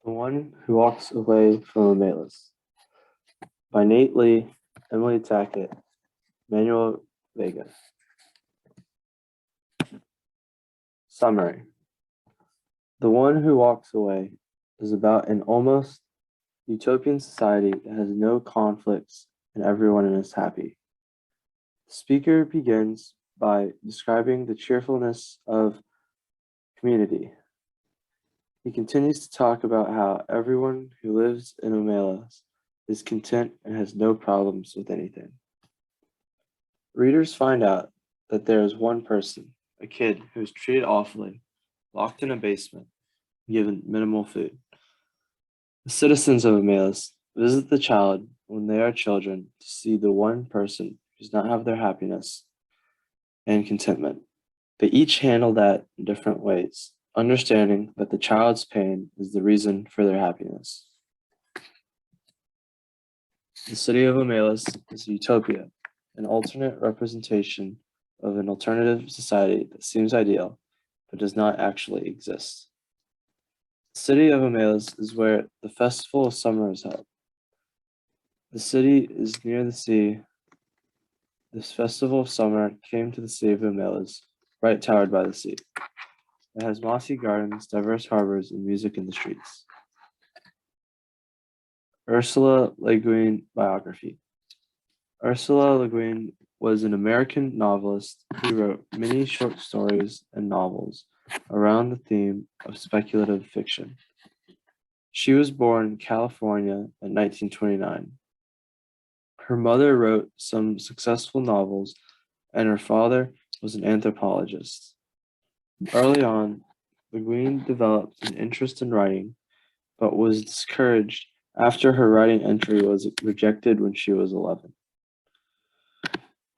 The One Who Walks Away from Omelas by Nate Lee, Emily Tackett, Manuel Vega. Summary. The One Who Walks Away is about an almost utopian society that has no conflicts and everyone is happy. The speaker begins by describing the cheerfulness of community. He continues to talk about how everyone who lives in Omelas is content and has no problems with anything. Readers find out that there is one person, a kid, who is treated awfully, locked in a basement, given minimal food. The citizens of Omelas visit the child when they are children to see the one person who does not have their happiness and contentment. They each handle that in different ways, understanding that the child's pain is the reason for their happiness. The city of Omelas is a utopia, an alternate representation of an alternative society that seems ideal, but does not actually exist. The city of Omelas is where the Festival of Summer is held. The city is near the sea. This Festival of Summer came to the city of Omelas, right towered by the sea. It has mossy gardens, diverse harbors, and music in the streets. Ursula Le Guin biography. Ursula Le Guin was an American novelist who wrote many short stories and novels around the theme of speculative fiction. She was born in California in 1929. Her mother wrote some successful novels, and her father was an anthropologist. Early on, Le Guin developed an interest in writing, but was discouraged after her writing entry was rejected when she was 11.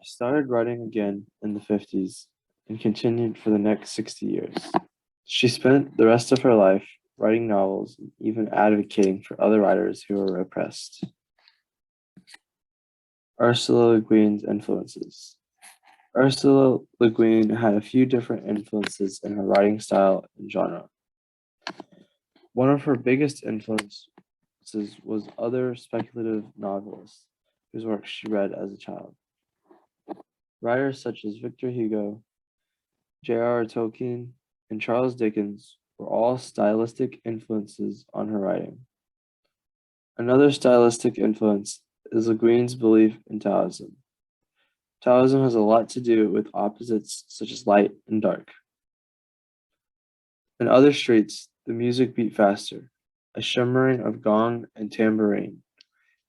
She started writing again in the 50s and continued for the next 60 years. She spent the rest of her life writing novels and even advocating for other writers who were oppressed. Ursula Le Guin's influences. Ursula Le Guin had a few different influences in her writing style and genre. One of her biggest influences was other speculative novelists whose works she read as a child. Writers such as Victor Hugo, J.R.R. Tolkien, and Charles Dickens were all stylistic influences on her writing. Another stylistic influence is Le Guin's belief in Taoism. Taoism has a lot to do with opposites such as light and dark. In other streets, the music beat faster, a shimmering of gong and tambourine,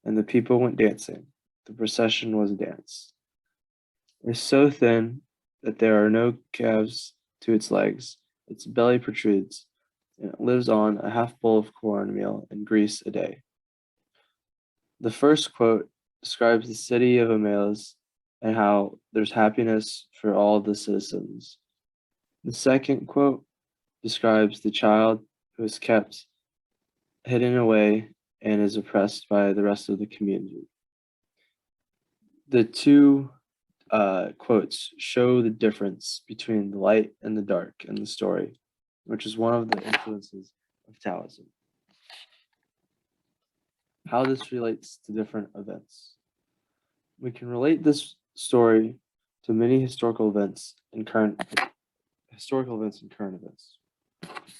and the people went dancing. The procession was a dance. It is so thin that there are no calves to its legs, its belly protrudes, and it lives on a half bowl of cornmeal and grease a day. The first quote describes the city of Omelas and how there's happiness for all the citizens. The second quote describes the child who is kept hidden away and is oppressed by the rest of the community. The two quotes show the difference between the light and the dark in the story, which is one of the influences of Taoism. How this relates to different events. We can relate this story to many historical events and current events.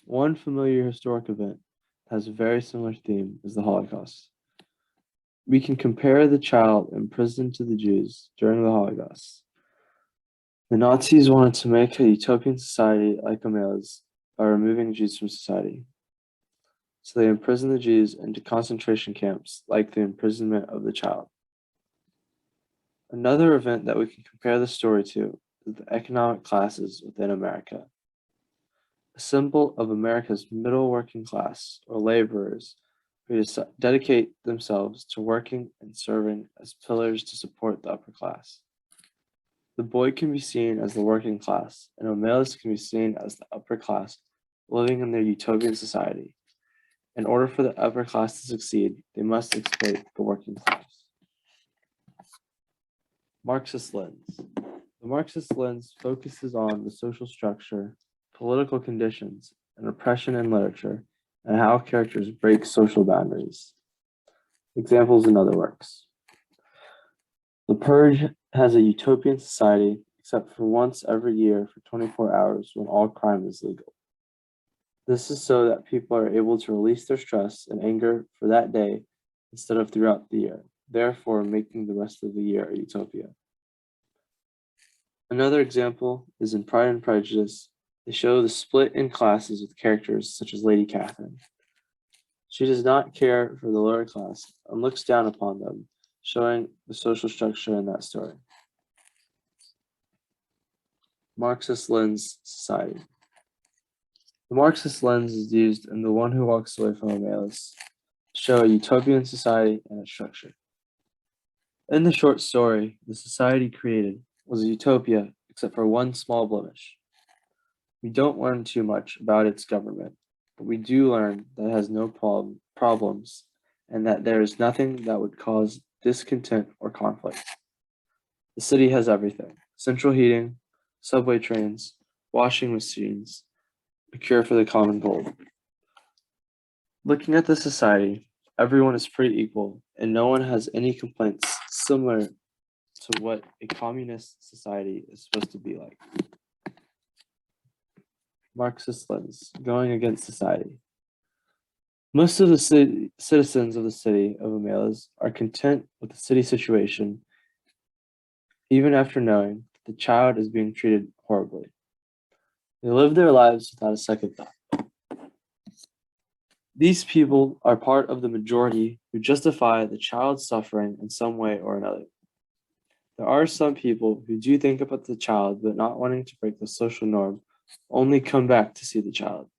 One familiar historic event that has a very similar theme is the Holocaust. We can compare the child imprisoned to the Jews during the Holocaust. The Nazis wanted to make a utopian society like Omelas by removing Jews from society. So they imprisoned the Jews into concentration camps like the imprisonment of the child. Another event that we can compare the story to is the economic classes within America. A symbol of America's middle working class, or laborers, who dedicate themselves to working and serving as pillars to support the upper class. The boy can be seen as the working class, and Omelas can be seen as the upper class living in their utopian society. In order for the upper class to succeed, they must exploit the working class. Marxist lens. The Marxist lens focuses on the social structure, political conditions, and oppression in literature, and how characters break social boundaries. Examples in other works. The Purge has a utopian society except for once every year for 24 hours when all crime is legal. This is so that people are able to release their stress and anger for that day instead of throughout the year, therefore making the rest of the year a utopia. Another example is in Pride and Prejudice. They show the split in classes with characters such as Lady Catherine. She does not care for the lower class and looks down upon them, showing the social structure in that story. Marxist lens society. The Marxist lens is used in The One Who Walks Away from Omelas to show a utopian society and its structure. In the short story, the society created was a utopia except for one small blemish. We don't learn too much about its government, but we do learn that it has no problems and that there is nothing that would cause discontent or conflict. The city has everything: central heating, subway trains, washing machines, a cure for the common cold. Looking at the society, everyone is pretty equal and no one has any complaints similar to what a communist society is supposed to be like. Marxist lens, going against society. Most of the citizens of the city of Omelas are content with the city situation, even after knowing that the child is being treated horribly. They live their lives without a second thought. These people are part of the majority who justify the child's suffering in some way or another. There are some people who do think about the child, but not wanting to break the social norm, only come back to see the child.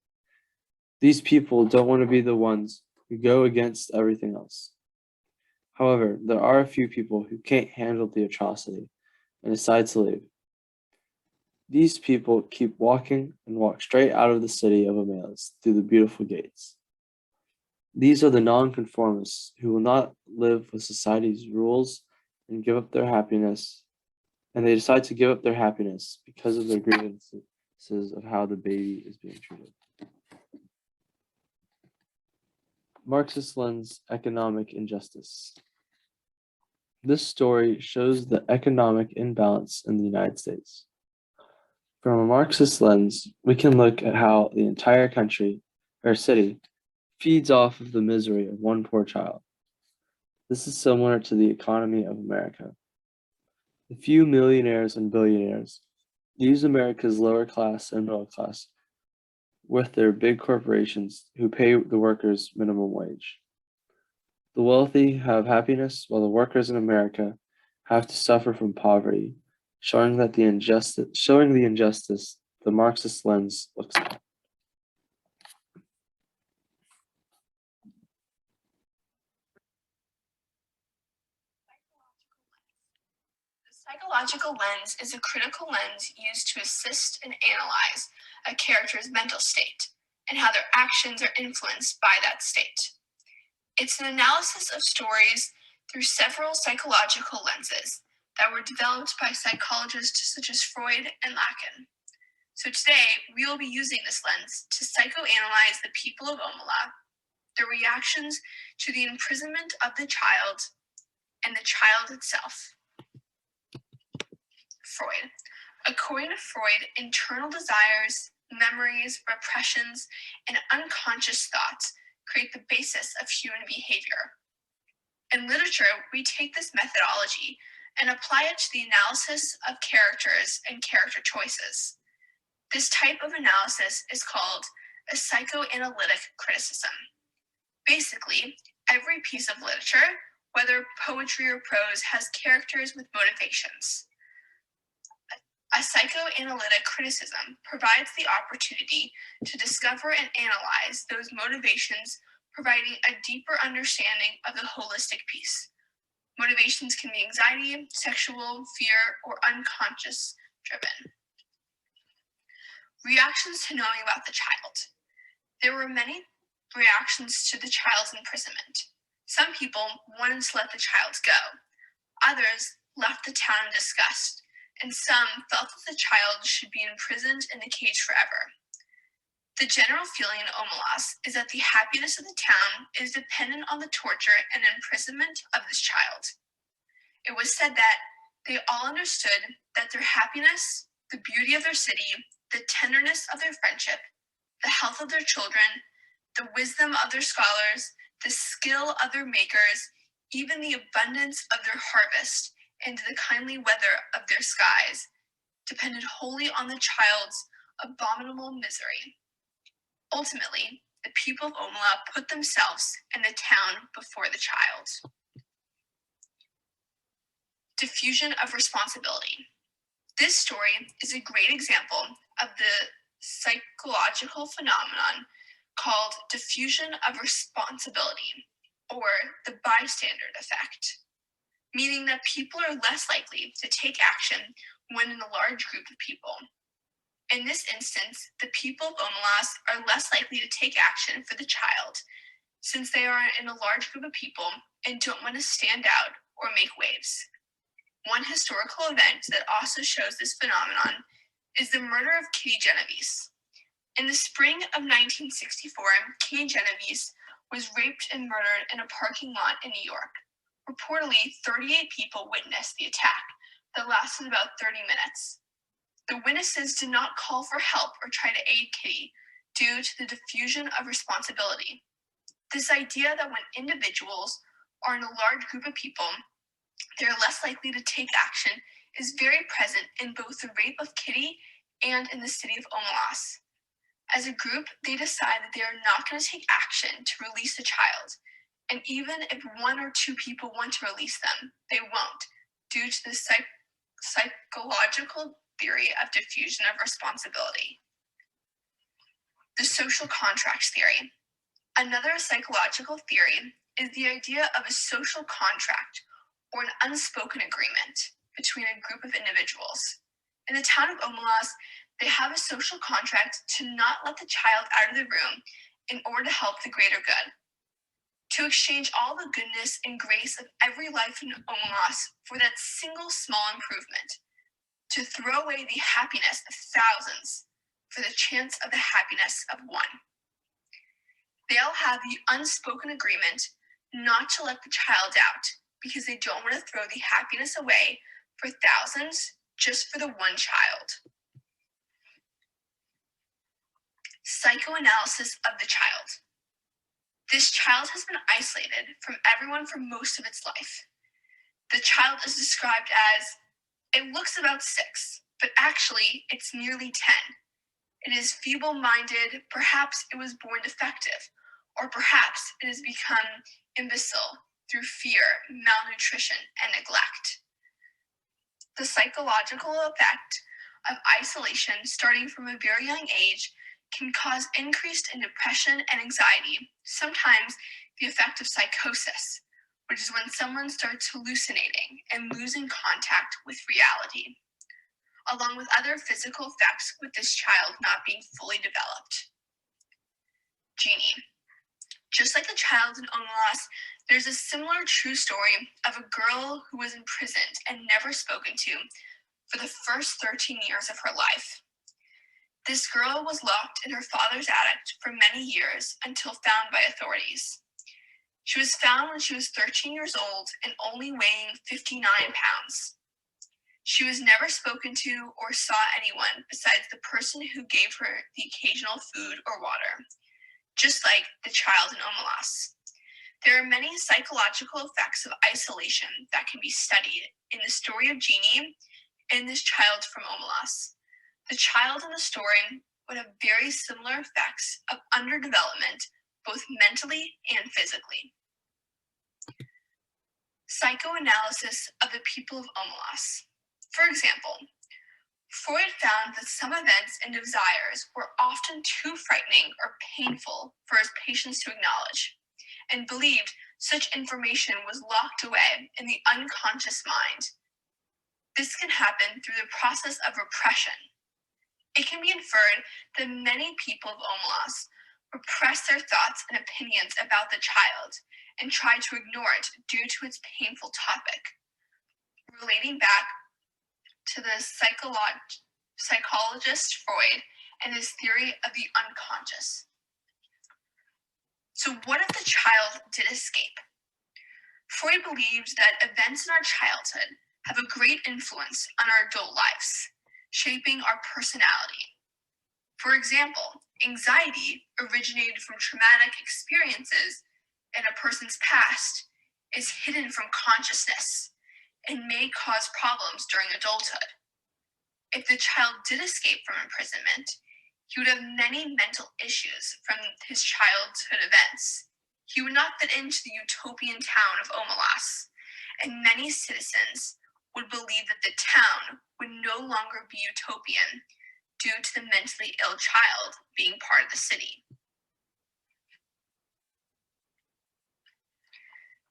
These people don't want to be the ones who go against everything else. However, there are a few people who can't handle the atrocity and decide to leave. These people keep walking and walk straight out of the city of Omelas through the beautiful gates. These are the nonconformists who will not live with society's rules and give up their happiness, and they decide to give up their happiness because of their grievances of how the baby is being treated. Marxist lens, economic injustice. This story shows the economic imbalance in the United States. From a Marxist lens, we can look at how the entire country or city feeds off of the misery of one poor child. This is similar to the economy of America. The few millionaires and billionaires use America's lower class and middle class with their big corporations who pay the workers minimum wage. The wealthy have happiness while the workers in America have to suffer from poverty, showing the injustice the Marxist lens looks at. Psychological lens is a critical lens used to assist and analyze a character's mental state and how their actions are influenced by that state. It's an analysis of stories through several psychological lenses that were developed by psychologists such as Freud and Lacan. So today, we will be using this lens to psychoanalyze the people of Omaha, their reactions to the imprisonment of the child, and the child itself. Freud. According to Freud, internal desires, memories, repressions, and unconscious thoughts create the basis of human behavior. In literature, we take this methodology and apply it to the analysis of characters and character choices. This type of analysis is called a psychoanalytic criticism. Basically, every piece of literature, whether poetry or prose, has characters with motivations. A psychoanalytic criticism provides the opportunity to discover and analyze those motivations, providing a deeper understanding of the holistic piece. Motivations can be anxiety, sexual, fear, or unconscious driven. Reactions to knowing about the child. There were many reactions to the child's imprisonment. Some people wanted to let the child go. Others left the town in disgust, and some felt that the child should be imprisoned in a cage forever. The general feeling in Omelas is that the happiness of the town is dependent on the torture and imprisonment of this child. It was said that they all understood that their happiness, the beauty of their city, the tenderness of their friendship, the health of their children, the wisdom of their scholars, the skill of their makers, even the abundance of their harvest, and the kindly weather of their skies, depended wholly on the child's abominable misery. Ultimately, the people of Omela put themselves and the town before the child. Diffusion of responsibility. This story is a great example of the psychological phenomenon called diffusion of responsibility, or the bystander effect, meaning that people are less likely to take action when in a large group of people. In this instance, the people of Omelas are less likely to take action for the child, since they are in a large group of people and don't want to stand out or make waves. One historical event that also shows this phenomenon is the murder of Kitty Genovese. In the spring of 1964, Kitty Genovese was raped and murdered in a parking lot in New York. Reportedly, 38 people witnessed the attack that lasted about 30 minutes. The witnesses did not call for help or try to aid Kitty due to the diffusion of responsibility. This idea that when individuals are in a large group of people, they are less likely to take action is very present in both the rape of Kitty and in the city of Omelas. As a group, they decide that they are not going to take action to release the child, and even if one or two people want to release them, they won't, due to the psychological theory of diffusion of responsibility. The social contracts theory. Another psychological theory is the idea of a social contract, or an unspoken agreement between a group of individuals. In the town of Omelas, they have a social contract to not let the child out of the room in order to help the greater good, to exchange all the goodness and grace of every life in Omelas for that single small improvement, to throw away the happiness of thousands for the chance of the happiness of one. They all have the unspoken agreement not to let the child out because they don't want to throw the happiness away for thousands just for the one child. Psychoanalysis of the child. This child has been isolated from everyone for most of its life. The child is described as, it looks about 6, but actually it's nearly 10. It is feeble-minded, perhaps it was born defective, or perhaps it has become imbecile through fear, malnutrition, and neglect. The psychological effect of isolation starting from a very young age can cause increased in depression and anxiety, sometimes the effect of psychosis, which is when someone starts hallucinating and losing contact with reality, along with other physical effects with this child not being fully developed. Jeannie. Just like the child in Omelas, there's a similar true story of a girl who was imprisoned and never spoken to for the first 13 years of her life. This girl was locked in her father's attic for many years until found by authorities. She was found when she was 13 years old and only weighing 59 pounds. She was never spoken to or saw anyone besides the person who gave her the occasional food or water, just like the child in Omelas. There are many psychological effects of isolation that can be studied in the story of Jeannie and this child from Omelas. The child in the story would have very similar effects of underdevelopment, both mentally and physically. Psychoanalysis of the people of Omelas. For example, Freud found that some events and desires were often too frightening or painful for his patients to acknowledge, and believed such information was locked away in the unconscious mind. This can happen through the process of repression. It can be inferred that many people of Omelas repress their thoughts and opinions about the child and try to ignore it due to its painful topic. Relating back to the psychologist Freud and his theory of the unconscious. So what if the child did escape? Freud believed that events in our childhood have a great influence on our adult lives, shaping our personality. For example, anxiety originated from traumatic experiences in a person's past is hidden from consciousness and may cause problems during adulthood. If the child did escape from imprisonment, he would have many mental issues from his childhood events. He would not fit into the utopian town of Omelas, and many citizens would believe that the town would no longer be utopian due to the mentally ill child being part of the city.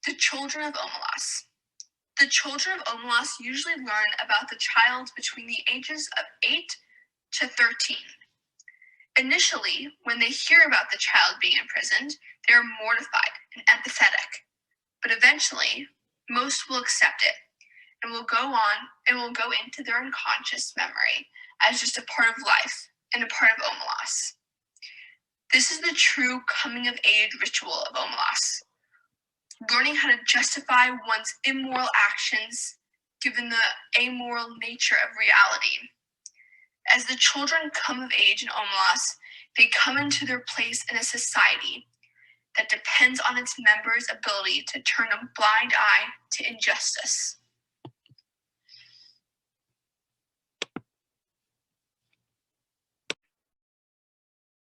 The children of Omelas. The children of Omelas usually learn about the child between the ages of 8 to 13. Initially, when they hear about the child being imprisoned, they are mortified and empathetic. But eventually, most will accept it and will go into their unconscious memory as just a part of life and a part of Omelas. This is the true coming of age ritual of Omelas. Learning how to justify one's immoral actions given the amoral nature of reality. As the children come of age in Omelas, they come into their place in a society that depends on its members' ability to turn a blind eye to injustice.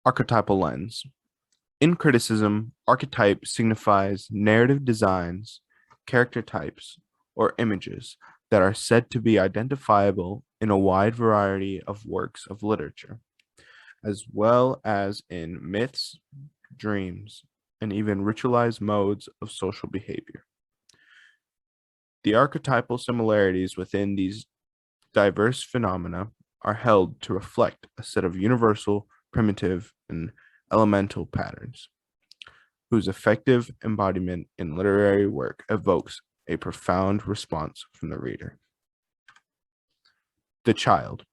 Archetypal lens. In criticism, archetype signifies narrative designs, character types, or images that are said to be identifiable in a wide variety of works of literature, as well as in myths, dreams, and even ritualized modes of social behavior. The archetypal similarities within these diverse phenomena are held to reflect a set of universal, primitive, and elemental patterns, whose effective embodiment in literary work evokes a profound response from the reader. The child.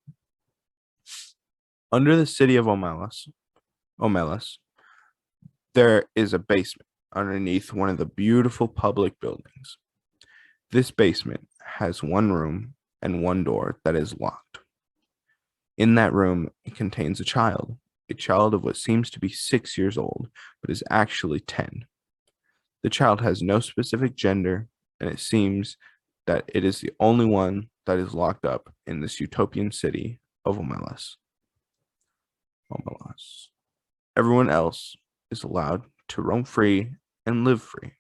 Under the city of Omelas, there is a basement underneath one of the beautiful public buildings. This basement has one room and one door that is locked. In that room, it contains a child of what seems to be 6 years old, but is actually 10. The child has no specific gender, and it seems that it is the only one that is locked up in this utopian city of Omelas. Everyone else is allowed to roam free and live free.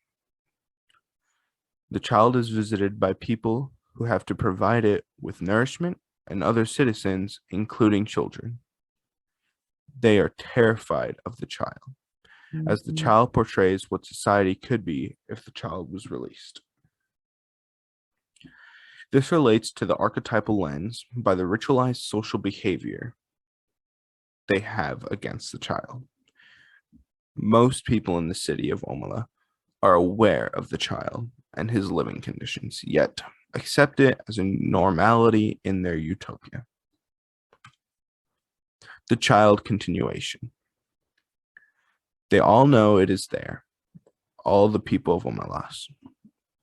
The child is visited by people who have to provide it with nourishment and other citizens, including children. They are terrified of the child, as the child portrays what society could be if the child was released. This relates to the archetypal lens by the ritualized social behavior they have against the child. Most people in the city of Omela are aware of the child and his living conditions, yet accept it as a normality in their utopia. The child continuation. They all know it is there, all the people of Omelas.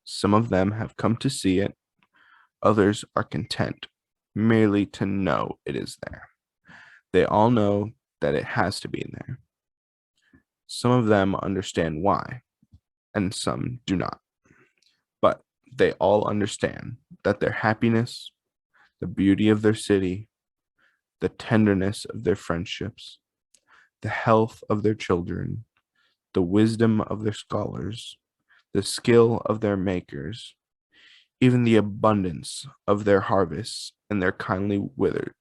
Some of them have come to see it, others are content merely to know it is there. They all know that it has to be in there. Some of them understand why, and some do not. But they all understand that their happiness, the beauty of their city, the tenderness of their friendships, the health of their children, the wisdom of their scholars, the skill of their makers, even the abundance of their harvests and their kindly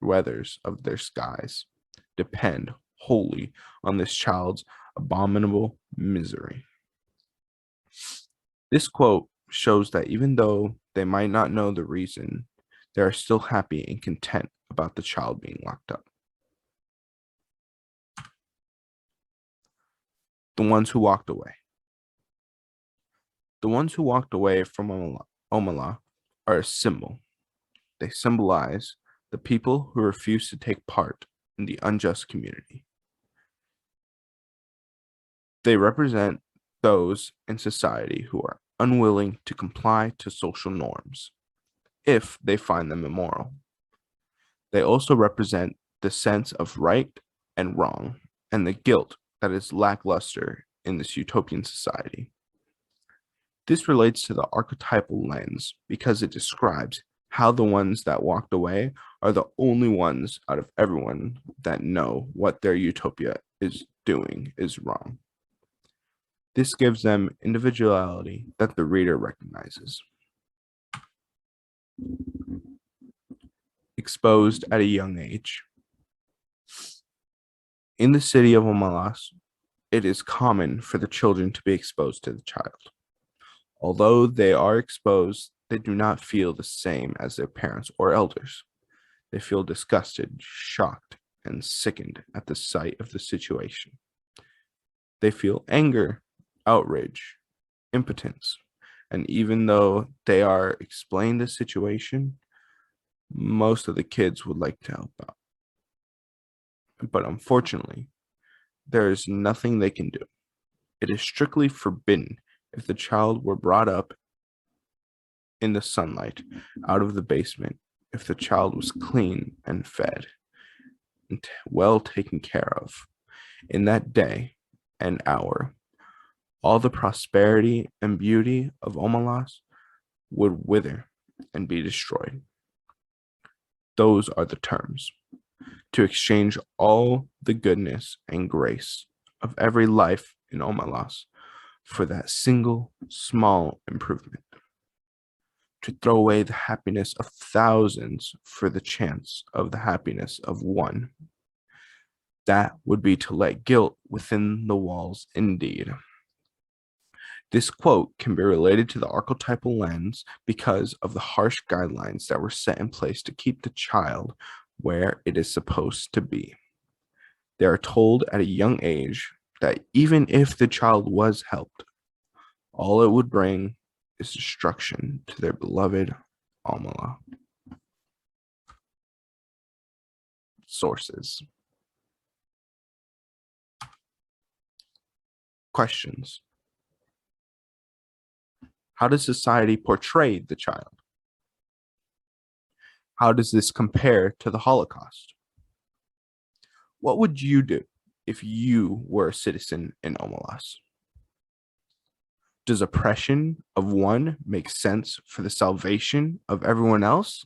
weathers of their skies depend wholly on this child's abominable misery. This quote shows that even though they might not know the reason, they are still happy and content about the child being locked up. The ones who walked away. The ones who walked away from Omela are a symbol. They symbolize the people who refuse to take part in the unjust community. They represent those in society who are unwilling to comply to social norms if they find them immoral. They also represent the sense of right and wrong and the guilt that is lackluster in this utopian society. This relates to the archetypal lens because it describes how the ones that walked away are the only ones out of everyone that know what their utopia is doing is wrong. This gives them individuality that the reader recognizes. Exposed at a young age. In the city of Omelas, it is common for the children to be exposed to the child. Although they are exposed, they do not feel the same as their parents or elders. They feel disgusted, shocked, and sickened at the sight of the situation. They feel anger, outrage, impotence, and even though they are explained the situation, most of the kids would like to help out. But unfortunately, there is nothing they can do. It is strictly forbidden if the child were brought up in the sunlight out of the basement, if the child was clean and fed and well taken care of. In that day and hour, all the prosperity and beauty of Omelas would wither and be destroyed. Those are the terms. To exchange all the goodness and grace of every life in Omelas for that single small improvement. To throw away the happiness of thousands for the chance of the happiness of one. That would be to let guilt within the walls indeed. This quote can be related to the archetypal lens because of the harsh guidelines that were set in place to keep the child where it is supposed to be. They are told at a young age that even if the child was helped, all it would bring is destruction to their beloved Omela. Sources. Questions. How does society portray the child? How does this compare to the Holocaust? What would you do if you were a citizen in Omelas? Does oppression of one make sense for the salvation of everyone else?